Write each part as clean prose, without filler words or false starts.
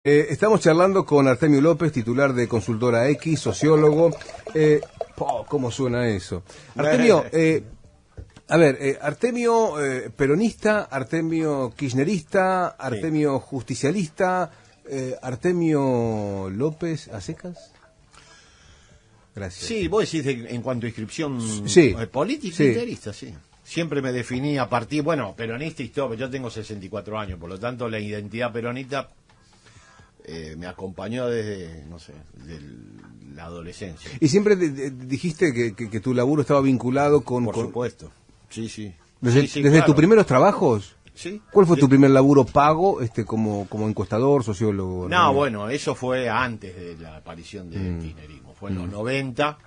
Estamos charlando con Artemio López, titular de Consultora X, sociólogo. ¿Cómo suena eso? Artemio, Artemio peronista, Artemio kirchnerista, Artemio justicialista, Artemio López a secas. Gracias. Sí, vos decís en cuanto a inscripción política, kirchnerista, sí. Siempre me definí a partir, peronista y todo, yo tengo 64 años, por lo tanto la identidad peronista me acompañó desde, de la adolescencia. ¿Y siempre dijiste que tu laburo estaba vinculado con... Por supuesto, sí. ¿Desde claro. tus primeros trabajos? Sí. ¿Cuál fue tu primer laburo pago como encuestador, sociólogo? No, eso fue antes de la aparición del kirchnerismo, fue en los 90,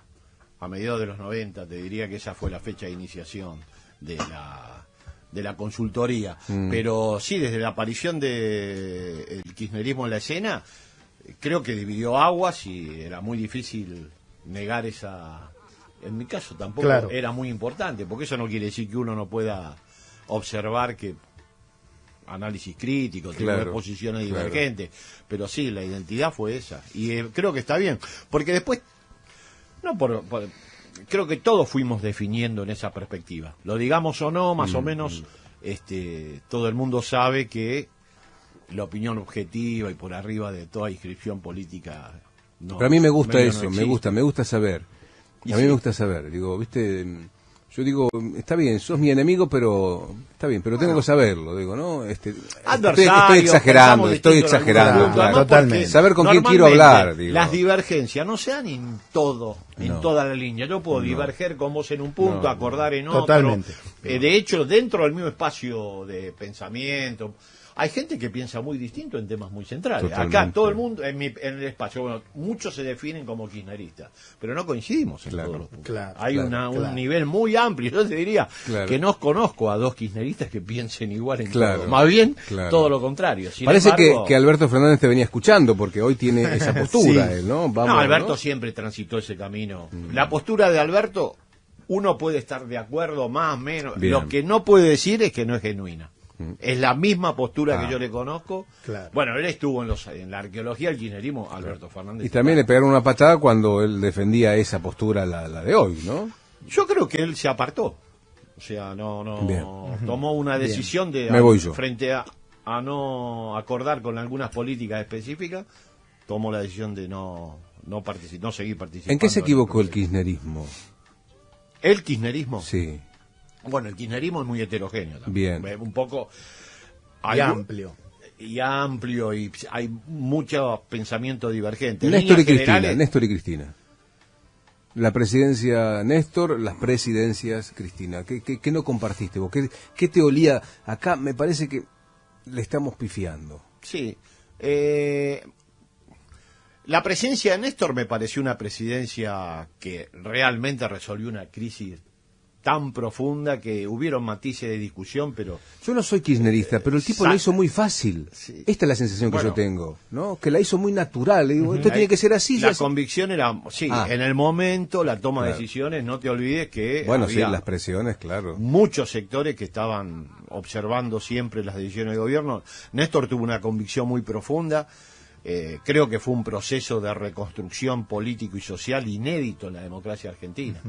a mediados de los 90, te diría que esa fue la fecha de iniciación de la consultoría. Pero sí, desde la aparición del kirchnerismo en la escena, creo que dividió aguas y era muy difícil negar esa... En mi caso tampoco era muy importante, porque eso no quiere decir que uno no pueda observar que análisis crítico, tener posiciones divergentes, pero sí, la identidad fue esa. Y creo que está bien, porque después, creo que todos fuimos definiendo en esa perspectiva. Lo digamos o no, más o menos, todo el mundo sabe que la opinión objetiva y por arriba de toda inscripción política... No, pero a mí me gusta eso, no me gusta saber. A mí me gusta saber, yo digo, está bien, sos mi enemigo, pero está bien, pero tengo que saberlo, ¿no? Estoy exagerando, totalmente. Saber con quién quiero hablar, Las divergencias no se dan en toda la línea. Yo puedo diverger con vos en un punto, acordar en otro. Totalmente. De hecho, dentro del mismo espacio de pensamiento, hay gente que piensa muy distinto en temas muy centrales. Totalmente. Acá todo el mundo, en el espacio, muchos se definen como kirchneristas, pero no coincidimos en todos los puntos. Hay un nivel muy amplio. Yo te diría que no conozco a dos kirchneristas que piensen igual en todo. Más bien, todo lo contrario. Parece que Alberto Fernández te venía escuchando, porque hoy tiene esa postura, él, ¿no? Alberto siempre transitó ese camino. La postura de Alberto, uno puede estar de acuerdo, más o menos. Bien. Lo que no puede decir es que no es genuina. Es la misma postura que yo le conozco. Bueno, él estuvo en la arqueología del kirchnerismo, Alberto Fernández. Y también le pegaron una patada cuando él defendía esa postura, la de hoy, ¿no? Yo creo que él se apartó. O sea, no tomó una decisión frente a no acordar con algunas políticas específicas, tomó la decisión de no seguir participando. ¿En qué se equivocó el kirchnerismo? ¿El kirchnerismo? Sí. Bueno, el kirchnerismo es muy heterogéneo también. Bien. Un poco... amplio. Y hay mucho pensamiento divergente. Néstor y Cristina. La presidencia Néstor, las presidencias Cristina. ¿Qué no compartiste vos? ¿Qué te olía? Acá me parece que le estamos pifiando. Sí. La presidencia de Néstor me pareció una presidencia que realmente resolvió una crisis tan profunda que hubieron matices de discusión, pero... Yo no soy kirchnerista, pero el tipo la hizo muy fácil. Sí. Esta es la sensación que yo tengo, ¿no? Que la hizo muy natural. Le digo, esto tiene que ser así. La convicción era, en el momento, la toma de decisiones, no te olvides que había las presiones, muchos sectores que estaban observando siempre las decisiones de gobierno. Néstor tuvo una convicción muy profunda. Creo que fue un proceso de reconstrucción político y social inédito en la democracia argentina.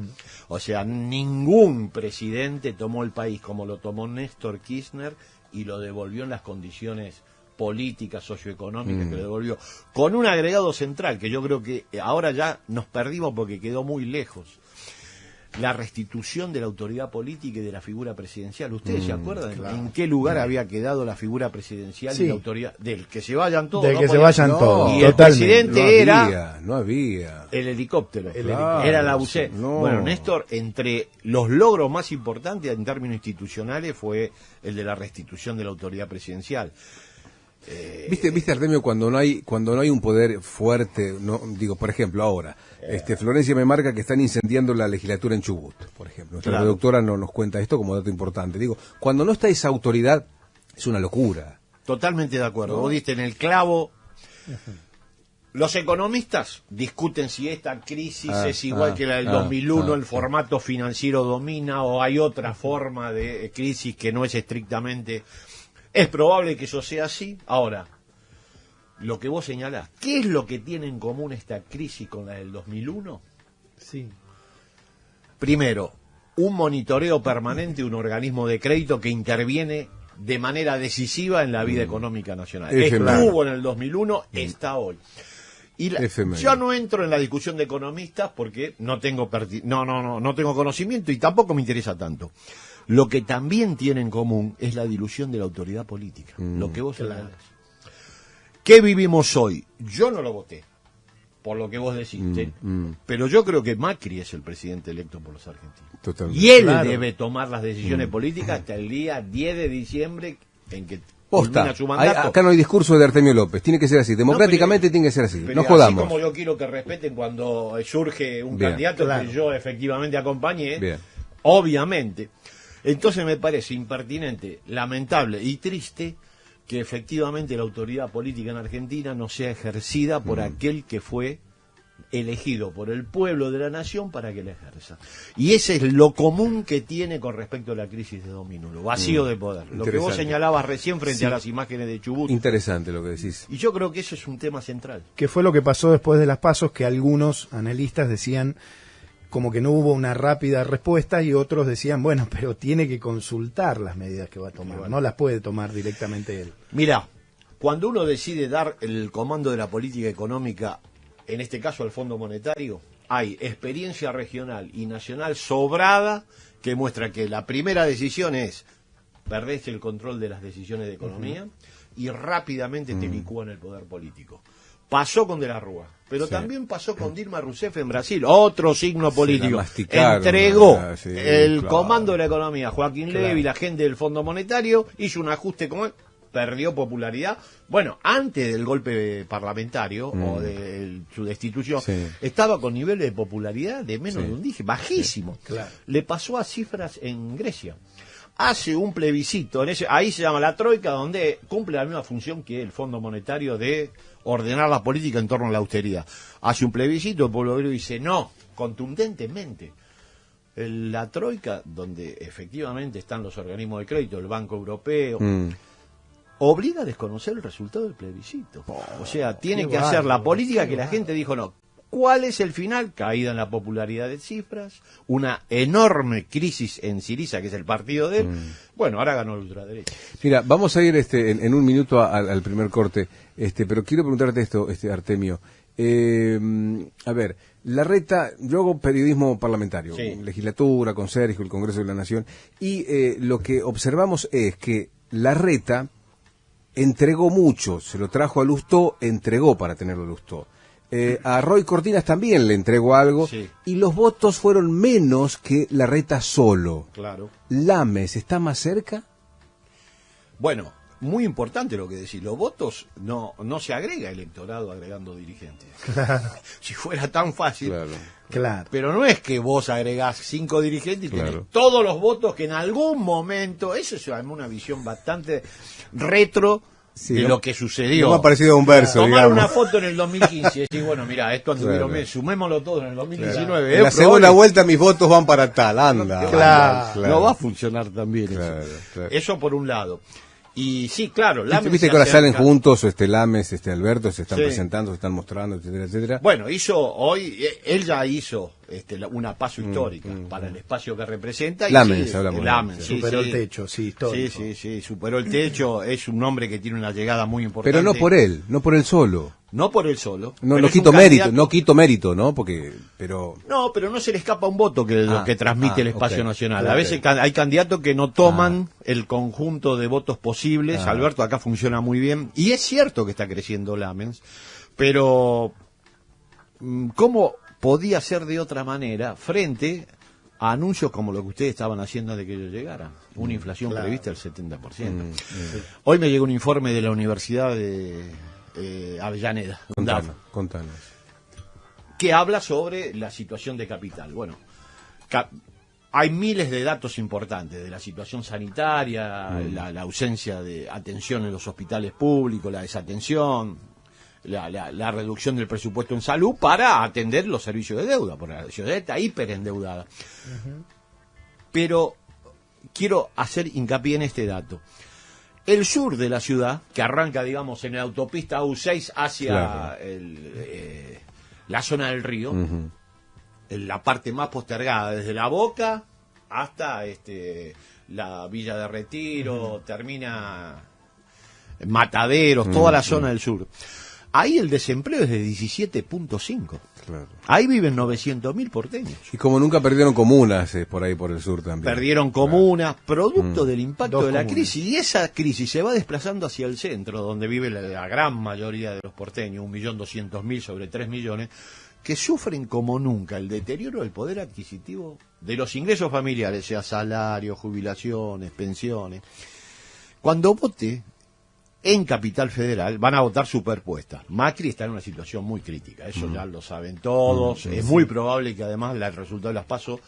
O sea, ningún presidente tomó el país como lo tomó Néstor Kirchner y lo devolvió en las condiciones políticas, socioeconómicas que lo devolvió. Con un agregado central, que yo creo que ahora ya nos perdimos porque quedó muy lejos. La restitución de la autoridad política y de la figura presidencial. ¿Ustedes se acuerdan en qué lugar había quedado la figura presidencial y la autoridad? Del que se vayan todos. Del que se vayan todos. Y el presidente no había. El helicóptero. Era la UC. Bueno, Néstor, entre los logros más importantes en términos institucionales fue el de la restitución de la autoridad presidencial. ¿Viste Artemio, cuando no hay un poder fuerte, por ejemplo ahora, Florencia me marca que están incendiando la legislatura en Chubut, por ejemplo. Nuestra productora nos cuenta esto como dato importante. Cuando no está esa autoridad, es una locura. Totalmente de acuerdo. Vos diste en el clavo. Los economistas discuten si esta crisis es igual que la del 2001, el formato financiero domina o hay otra forma de crisis que no es estrictamente... Es probable que eso sea así. Ahora, lo que vos señalás, ¿qué es lo que tiene en común esta crisis con la del 2001? Sí. Primero, un monitoreo permanente, un organismo de crédito que interviene de manera decisiva en la vida económica nacional. Estuvo en el 2001, está hoy. Y yo no entro en la discusión de economistas porque no tengo conocimiento y tampoco me interesa tanto. Lo que también tiene en común es la dilución de la autoridad política, lo que vos señalás. ¿Qué vivimos hoy? Yo no lo voté, por lo que vos decís, pero yo creo que Macri es el presidente electo por los argentinos. Totalmente. Y él debe tomar las decisiones políticas hasta el día 10 de diciembre en que culmina su mandato. Acá no hay discurso de Artemio López, tiene que ser así, democráticamente tiene que ser así, no jodamos. Así como yo quiero que respeten cuando surge un candidato que yo efectivamente acompañe, obviamente. Entonces me parece impertinente, lamentable y triste que efectivamente la autoridad política en Argentina no sea ejercida por aquel que fue elegido por el pueblo de la nación para que la ejerza. Y ese es lo común que tiene con respecto a la crisis de 2001, vacío de poder. Lo que vos señalabas recién frente a las imágenes de Chubut. Interesante lo que decís. Y yo creo que eso es un tema central. ¿Qué fue lo que pasó después de las PASO? Que algunos analistas decían como que no hubo una rápida respuesta y otros decían, bueno, pero tiene que consultar las medidas que va a tomar, no las puede tomar directamente él. Mirá, cuando uno decide dar el comando de la política económica, en este caso al Fondo Monetario, hay experiencia regional y nacional sobrada que muestra que la primera decisión es perdés el control de las decisiones de economía y rápidamente te licúan el poder político. Pasó con De la Rúa, pero también pasó con Dilma Rousseff en Brasil, otro signo político. Entregó el comando de la economía a Joaquín Levy, la gente del Fondo Monetario, hizo un ajuste como él, perdió popularidad. Bueno, antes del golpe parlamentario o de su destitución, estaba con niveles de popularidad de menos de un dígito, bajísimo. Le pasó a cifras en Grecia. Hace un plebiscito, ahí se llama la Troika, donde cumple la misma función que el Fondo Monetario de ordenar la política en torno a la austeridad. Hace un plebiscito, el pueblo griego dice no, contundentemente. La Troika, donde efectivamente están los organismos de crédito, el Banco Europeo, obliga a desconocer el resultado del plebiscito. O sea, tiene que hacer la política que la gente dijo no. ¿Cuál es el final? Caída en la popularidad de cifras, una enorme crisis en Syriza, que es el partido de él. Bueno, ahora ganó la ultraderecha. Mira, vamos a ir en un minuto al primer corte, pero quiero preguntarte esto, Artemio. A ver, Larreta, yo hago periodismo parlamentario, legislatura, con Sergio, el Congreso de la Nación, y lo que observamos es que Larreta entregó mucho, se lo trajo a Lustó, entregó para tenerlo a Lustó. A Roy Cortinas también le entregó algo y los votos fueron menos que Larreta solo. Claro. ¿Lames está más cerca? Bueno, muy importante lo que decís. Los votos no se agrega electorado agregando dirigentes. Claro. Si fuera tan fácil. Claro. Pero no es que vos agregás 5 dirigentes y tenés todos los votos que en algún momento. Eso es una visión bastante retro. De lo que sucedió. No me ha parecido un verso, tomar una foto en el 2015 y decir, bueno, mira, esto anduvieron bien, sumémoslo todo en el 2019. En la segunda vuelta mis votos van para tal, anda. No va a funcionar tan bien eso. Eso por un lado. Y sí, claro. Viste que ahora salen juntos, Lames, Alberto, se están presentando, se están mostrando, etcétera, etcétera. Bueno, él ya hizo una paso histórica para el espacio que representa. Lames, hablamos. Lames, superó el techo, histórico. Sí, superó el techo, es un hombre que tiene una llegada muy importante. Pero no por él solo. No por él solo. No quito mérito, ¿no? Pero no se le escapa un voto que lo que transmite el espacio nacional. A veces hay candidatos que no toman el conjunto de votos posibles. Alberto acá funciona muy bien. Y es cierto que está creciendo Lamens, pero ¿cómo podía ser de otra manera frente a anuncios como lo que ustedes estaban haciendo de que yo llegara? Una inflación prevista del 70%. Hoy me llegó un informe de la Universidad de Avellaneda, contanos. Que habla sobre la situación de capital. Bueno, hay miles de datos importantes de la situación sanitaria, la ausencia de atención en los hospitales públicos, la desatención, la reducción del presupuesto en salud para atender los servicios de deuda, porque la ciudad está hiperendeudada. Pero quiero hacer hincapié en este dato. El sur de la ciudad, que arranca, digamos, en la autopista U6 hacia Claro. la zona del río, en la parte más postergada, desde La Boca hasta la Villa de Retiro, termina Mataderos, toda la zona del sur. Ahí el desempleo es de 17.5. Claro. Ahí viven 900.000 porteños. Y como nunca perdieron comunas por ahí por el sur también. Perdieron comunas, producto del impacto Dos de la comunas. crisis, y esa crisis se va desplazando hacia el centro, donde vive la gran mayoría de los porteños, 1.200.000 sobre 3 millones, que sufren como nunca el deterioro del poder adquisitivo de los ingresos familiares, sea salarios, jubilaciones, pensiones. Cuando vote en Capital Federal, van a votar superpuestas. Macri está en una situación muy crítica, eso ya lo saben todos. Es muy probable que además el resultado de las PASO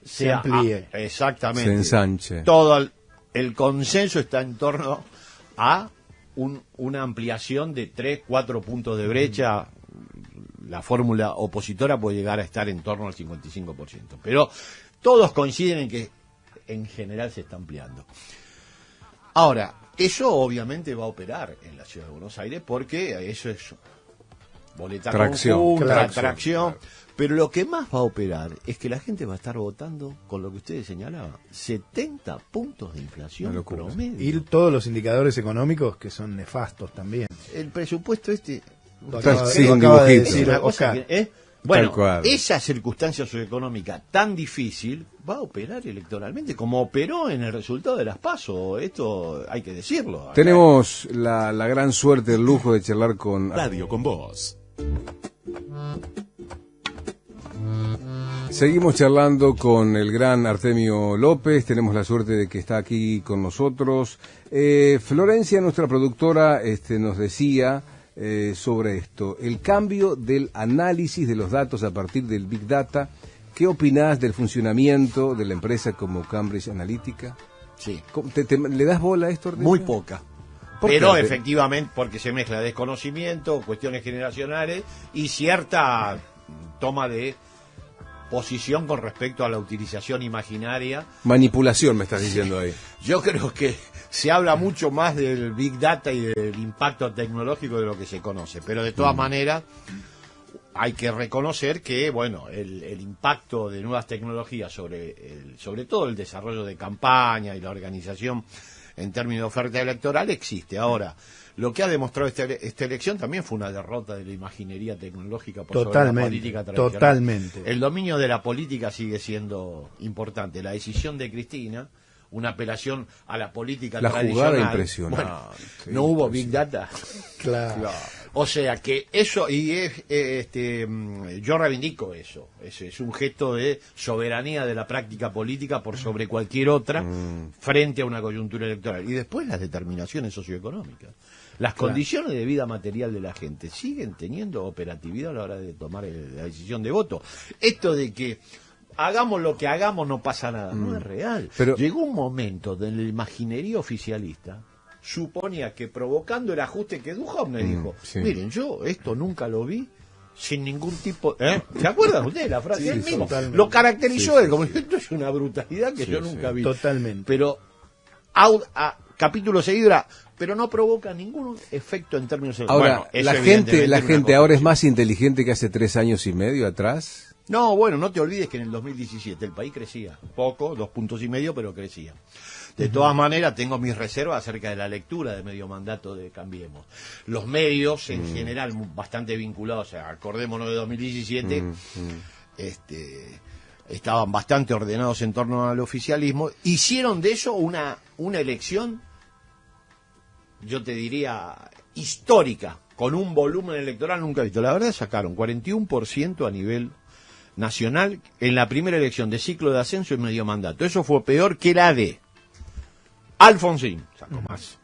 Se amplíe. Exactamente. Se ensanche. Todo el consenso está en torno a una ampliación de 3-4 puntos de brecha. La fórmula opositora puede llegar a estar en torno al 55%. Pero todos coinciden en que en general se está ampliando. Ahora, eso obviamente va a operar en la ciudad de Buenos Aires porque eso es boleta Tracción. conjunta, Claro. tracción. Pero lo que más va a operar es que la gente va a estar votando con lo que ustedes señalaban, 70 puntos de inflación Una locura. promedio. Y todos los indicadores económicos que son nefastos también. El presupuesto Lo acaba- Sí, lo con acaba de dibujitos. decir una cosa Oscar. que, bueno, Tal cual. esa circunstancia socioeconómica tan difícil va a operar electoralmente como operó en el resultado de las PASO. Esto hay que decirlo. Tenemos la gran suerte, el lujo de charlar con... Radio con Voz. Seguimos charlando con el gran Artemio López, tenemos la suerte de que está aquí con nosotros. Florencia, nuestra productora, nos decía sobre esto, el cambio del análisis de los datos a partir del Big Data. ¿Qué opinás del funcionamiento de la empresa como Cambridge Analytica? Sí. ¿Le das bola a esto, Artemio? Muy poca. ¿Por Pero qué? efectivamente, porque se mezcla desconocimiento, cuestiones generacionales y cierta toma de posición con respecto a la utilización imaginaria. Manipulación, me estás diciendo ahí. Yo creo que se habla mucho más del Big Data y del impacto tecnológico de lo que se conoce, pero de todas maneras hay que reconocer que, bueno, el impacto de nuevas tecnologías sobre todo el desarrollo de campaña y la organización en términos de oferta electoral existe. Ahora, lo que ha demostrado esta elección también fue una derrota de la imaginería tecnológica por sobre la Totalmente, política tradicional. totalmente. El dominio de la política sigue siendo importante. La decisión de Cristina, una apelación a la política La tradicional. jugada impresionante. Bueno, no hubo Big Data. Claro. O sea que eso, y yo reivindico eso. Es un gesto de soberanía de la práctica política por sobre cualquier otra frente a una coyuntura electoral. Y después las determinaciones socioeconómicas. Las condiciones de vida material de la gente siguen teniendo operatividad a la hora de tomar la decisión de voto. Esto de que hagamos lo que hagamos no pasa nada, no es real. Pero- Llegó un momento donde la imaginería oficialista suponía que provocando el ajuste que Duhovne dijo, sí. miren, yo esto nunca lo vi sin ningún tipo... ¿Se acuerdan ustedes la frase? Sí, Él mismo totalmente. lo caracterizó Sí, él como esto es una brutalidad que yo nunca vi. Totalmente. Pero capítulo seguido era, pero no provoca ningún efecto en términos... Ahora, Bueno, eso la evidentemente es una gente ahora es construcción. más inteligente que hace 3 años y medio atrás. No, bueno, no te olvides que en el 2017 el país crecía, poco, 2,5 puntos, pero crecía. De todas maneras, tengo mis reservas acerca de la lectura de medio mandato de Cambiemos. Los medios, en general, bastante vinculados, o sea, acordémonos de 2017, estaban bastante ordenados en torno al oficialismo, hicieron de eso una elección, yo te diría, histórica, con un volumen electoral nunca visto. La verdad, sacaron 41% a nivel nacional en la primera elección de ciclo de ascenso en medio mandato. Eso fue peor que la de Alfonsín, sacó más.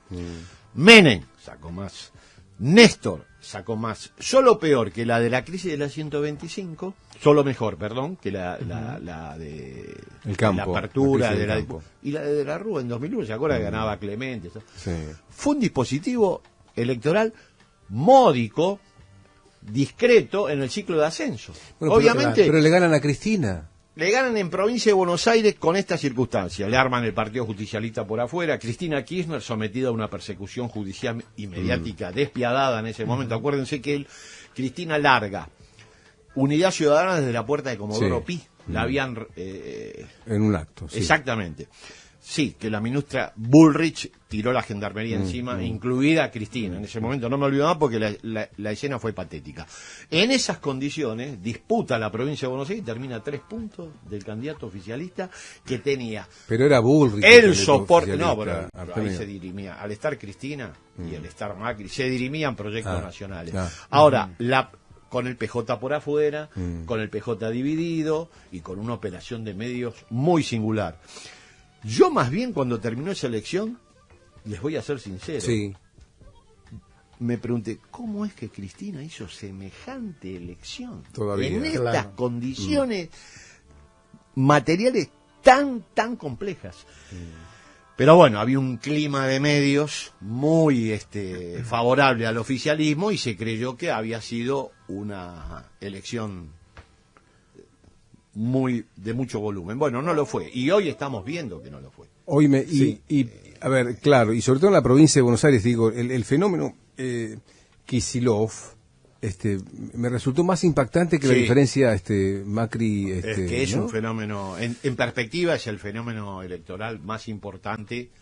Menem, sacó más. Néstor, sacó más. Solo peor que la de la crisis de la 125, solo mejor, perdón, que la de El campo, la apertura la crisis de la del campo. y la de la Rúa en 2001, ¿se acuerda que ganaba Clemente? Sí. Fue un dispositivo electoral módico, discreto en el ciclo de ascenso. Bueno, Obviamente, pero le ganan a Cristina. Le ganan en provincia de Buenos Aires con esta circunstancia. Le arman el Partido Justicialista por afuera. Cristina Kirchner sometida a una persecución judicial y mediática despiadada en ese momento. Acuérdense que Cristina larga Unidad Ciudadana desde la puerta de Comodoro Pi. La habían... en un acto. Sí. Exactamente. Sí, que la ministra Bullrich tiró la gendarmería encima, incluida a Cristina. En ese momento no me olvido más porque la escena fue patética. En esas condiciones, disputa la provincia de Buenos Aires y termina a 3 puntos del candidato oficialista que tenía... Pero era Bullrich. El soporte... No, pero ahí se dirimía. Al estar Cristina y al estar Macri, se dirimían proyectos nacionales. Ahora, con el PJ por afuera, con el PJ dividido y con una operación de medios muy singular. Yo más bien cuando terminó esa elección, les voy a ser sincero, me pregunté, ¿cómo es que Cristina hizo semejante elección? Todavía. En estas condiciones materiales tan complejas. Pero bueno, había un clima de medios muy favorable al oficialismo y se creyó que había sido una elección de mucho volumen. Bueno, no lo fue. Y hoy estamos viendo que no lo fue. Y a ver, claro, y sobre todo en la provincia de Buenos Aires, digo, el fenómeno Kicillof me resultó más impactante que la diferencia Macri... es que es ¿no? un fenómeno, en perspectiva, es el fenómeno electoral más importante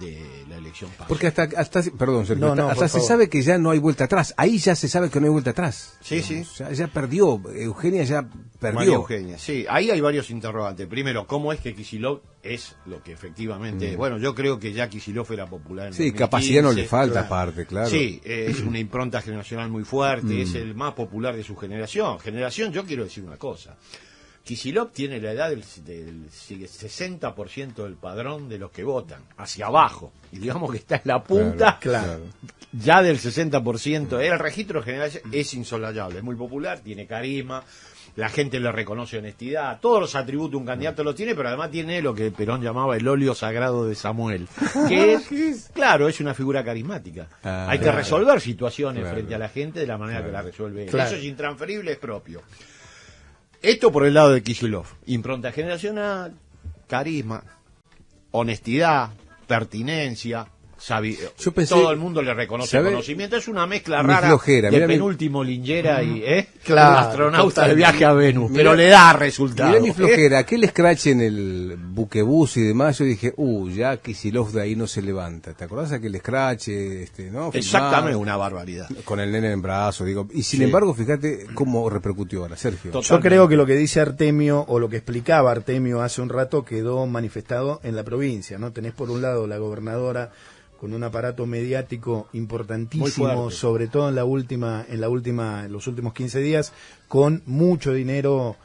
de la elección pasada. Porque hasta perdón, Sergio, hasta se sabe que ya no hay vuelta atrás. Ahí ya se sabe que no hay vuelta atrás. Sí, sí. Ya perdió. Eugenia ya perdió. María Eugenia, sí. Ahí hay varios interrogantes. Primero, ¿cómo es que Kicillof es lo que efectivamente es? Bueno, yo creo que ya Kicillof era popular en 2015. Capacidad no le falta, aparte, claro. Sí, es una impronta generacional muy fuerte, es el más popular de su generación. Yo quiero decir una cosa. Kicillof tiene la edad del 60% del padrón de los que votan, hacia abajo. Y digamos que está en la punta ya del 60%. El registro general es insolayable, es muy popular, tiene carisma, la gente le reconoce honestidad, todos los atributos de un candidato lo tiene, pero además tiene lo que Perón llamaba el óleo sagrado de Samuel, que es, claro, es una figura carismática. Hay que resolver situaciones frente a la gente de la manera que la resuelve él. Eso es intransferible, es propio. Esto por el lado de Kicillof, impronta generacional, carisma, honestidad, pertinencia, yo pensé, todo el mundo le reconoce conocimiento, es una mezcla rara flojera, de penúltimo Lingera y el astronauta total. de viaje a Venus, pero le da resultado. Mirá mi flojera, aquel scratch en el buquebús y demás, yo dije, ya Kicillof de ahí no se levanta. ¿Te acordás aquel scratch, no? Exactamente, una barbaridad. Con el nene en brazos, digo. Y sin embargo, fíjate cómo repercutió ahora, Sergio. Totalmente. Yo creo que lo que dice Artemio, o lo que explicaba Artemio hace un rato, quedó manifestado en la provincia, ¿no? Tenés por un lado la gobernadora con un aparato mediático importantísimo, sobre todo en los últimos 15 días, con mucho dinero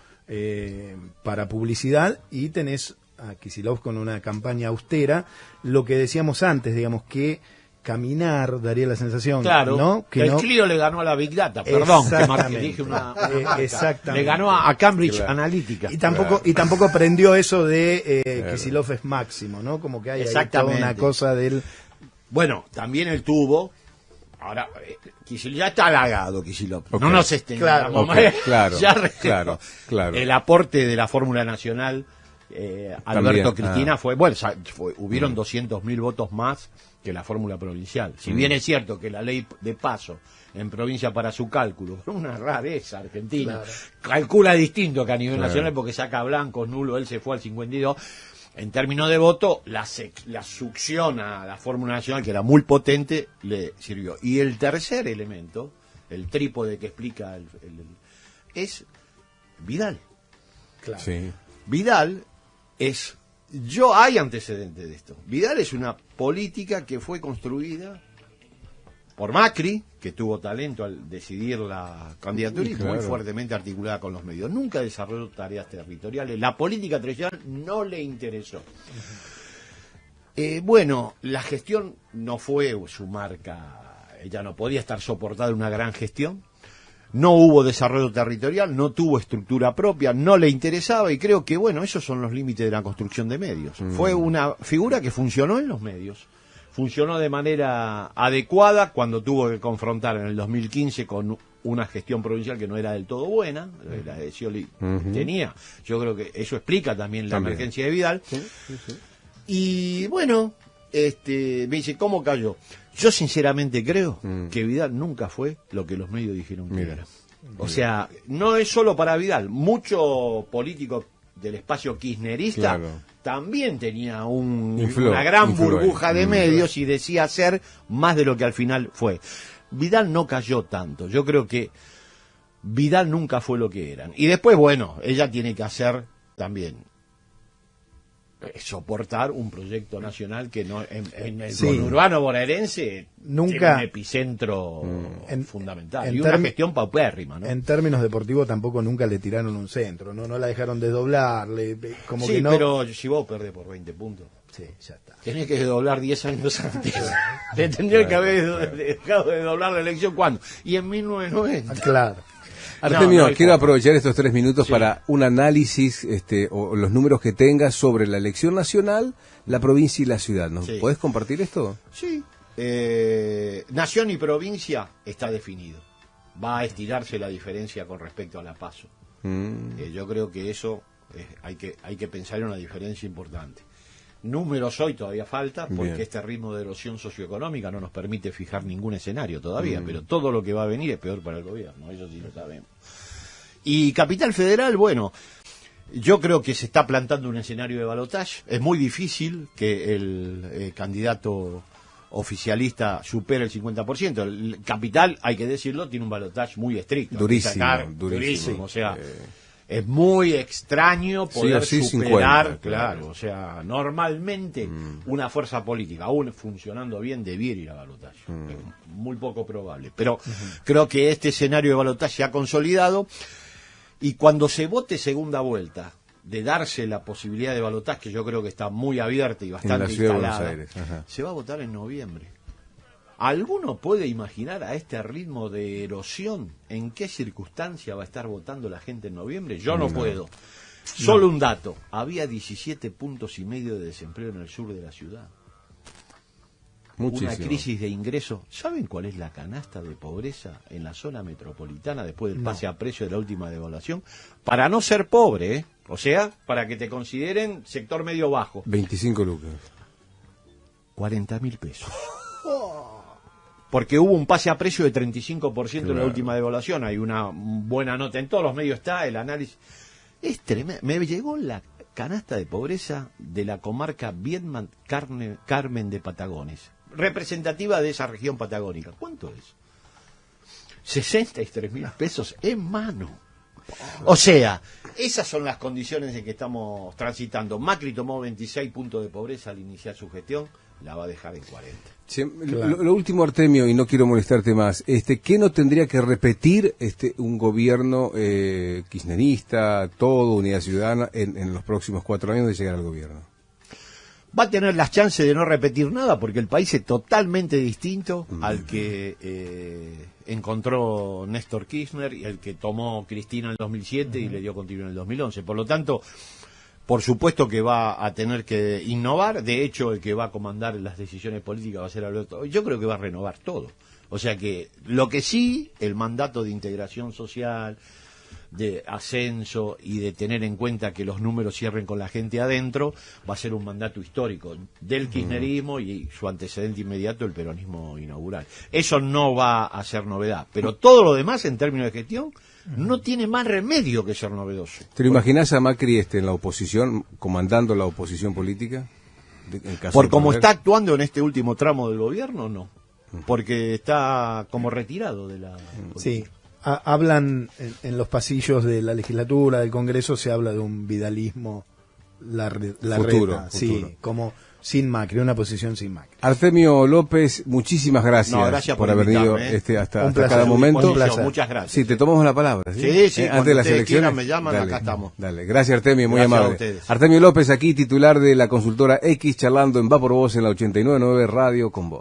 para publicidad, y tenés a Kicillof con una campaña austera. Lo que decíamos antes, digamos, que caminar daría la sensación, ¿no? Que el Clio le ganó a la Big Data, perdón, que dije una exactamente. Le ganó a Cambridge Analytica. Y tampoco aprendió eso de Kicillof es máximo, ¿no? Como que hay toda una cosa del... Bueno, también él tuvo, ahora, Kicillof ya está halagado, Kicillof. No nos extendamos más. Claro. El aporte de la Fórmula Nacional, Alberto Cristina, hubieron 200.000 votos más que la Fórmula Provincial. Si bien es cierto que la ley de paso en provincia para su cálculo, una rareza Argentina, calcula distinto que a nivel nacional porque saca blancos, nulo, él se fue al 52%. En términos de voto, la succión a la Fórmula Nacional, que era muy potente, le sirvió. Y el tercer elemento, el trípode que explica es Vidal. Claro. Sí. Vidal hay antecedentes de esto. Vidal es una política que fue construida por Macri, que tuvo talento al decidir la candidatura y muy fuertemente articulada con los medios. Nunca desarrolló tareas territoriales. La política tradicional no le interesó. La gestión no fue su marca. Ella no podía estar soportada en una gran gestión. No hubo desarrollo territorial, no tuvo estructura propia, no le interesaba, y creo que, esos son los límites de la construcción de medios. Fue una figura que funcionó en los medios, funcionó de manera adecuada cuando tuvo que confrontar en el 2015 con una gestión provincial que no era del todo buena, la de Scioli tenía. Yo creo que eso explica también la emergencia de Vidal. Sí, sí, sí. Y bueno, me dice, ¿cómo cayó? Yo sinceramente creo que Vidal nunca fue lo que los medios dijeron que era. O sea, no es solo para Vidal, mucho político del espacio kirchnerista también tenía una gran burbuja de medios y decía ser más de lo que al final fue. Vidal no cayó tanto, yo creo que Vidal nunca fue lo que eran. Y después, bueno, ella tiene que hacer también soportar un proyecto nacional que no en el conurbano bonaerense nunca tiene un epicentro fundamental y una gestión paupérrima, ¿no? En términos deportivos tampoco nunca le tiraron un centro, no la dejaron desdoblar, como sí, que no. Pero si vos perdés por 20 puntos, sí, ya está. tenés que doblar 10 años antes. Te tendría que haber dejado de doblar la elección ¿cuándo? Y en 1990. Claro. Artemio, quiero aprovechar estos 3 minutos para un análisis o los números que tengas sobre la elección nacional, la provincia y la ciudad. ¿Nos podés compartir esto? Sí. Nación y provincia está definido. Va a estirarse la diferencia con respecto a la PASO. Yo creo que eso hay que pensar en una diferencia importante. Números hoy todavía falta, porque este ritmo de erosión socioeconómica no nos permite fijar ningún escenario todavía, pero todo lo que va a venir es peor para el gobierno, eso sí lo sabemos. Y Capital Federal, bueno, yo creo que se está plantando un escenario de balotaje. Es muy difícil que el candidato oficialista supere el 50%. El Capital, hay que decirlo, tiene un balotaje muy estricto. Durísimo. O sea, es muy extraño poder superar, 50, o sea, normalmente una fuerza política, aún funcionando bien, debiera ir a balotaje. Es muy poco probable. Pero creo que este escenario de balotaje se ha consolidado y cuando se vote segunda vuelta, de darse la posibilidad de balotaje, que yo creo que está muy abierta y bastante instalada, se va a votar en noviembre. ¿Alguno puede imaginar a este ritmo de erosión en qué circunstancia va a estar votando la gente en noviembre? Yo no puedo. Solo un dato. Había 17,5 puntos de desempleo en el sur de la ciudad. Muchísimo. Una crisis de ingresos. ¿Saben cuál es la canasta de pobreza en la zona metropolitana después del pase a precio de la última devaluación? Para no ser pobre, o sea, para que te consideren sector medio bajo. 25 lucas. 40.000 pesos. Porque hubo un pase a precio de 35% en la última devaluación. Hay una buena nota, en todos los medios está el análisis. Es tremendo. Me llegó la canasta de pobreza de la comarca Viedma Carmen de Patagones, representativa de esa región patagónica. ¿Cuánto es? 63.000 pesos en mano. O sea, esas son las condiciones en que estamos transitando. Macri tomó 26 puntos de pobreza al iniciar su gestión, la va a dejar en 40. Sí, lo último, Artemio, y no quiero molestarte más, ¿qué no tendría que repetir un gobierno kirchnerista, todo, Unidad Ciudadana, en los próximos 4 años de llegar al gobierno? Va a tener las chances de no repetir nada, porque el país es totalmente distinto al que encontró Néstor Kirchner y el que tomó Cristina en el 2007 y le dio continuidad en el 2011. Por lo tanto, por supuesto que va a tener que innovar. De hecho, el que va a comandar las decisiones políticas va a ser Alberto. Yo creo que va a renovar todo. O sea que lo que sí, el mandato de integración social, de ascenso y de tener en cuenta que los números cierren con la gente adentro, va a ser un mandato histórico del kirchnerismo y su antecedente inmediato, el peronismo inaugural. Eso no va a ser novedad, pero todo lo demás en términos de gestión no tiene más remedio que ser novedoso. ¿Te lo imaginás a Macri en la oposición, comandando la oposición política? Por cómo está actuando en este último tramo del gobierno, no. Porque está como retirado de la política. Sí. Hablan en los pasillos de la legislatura, del Congreso, se habla de un vidalismo futuro. Sí, como sin Macri, una posición sin Macri. Artemio López, muchísimas gracias, por haber venido hasta cada momento. Muchas gracias. Sí, te tomamos la palabra. Sí, antes de las elecciones me llaman, acá estamos. Dale, gracias Artemio, muy gracias amable. Artemio López aquí, titular de la consultora X, charlando en Va por Vos en la 89.9 Radio con vos.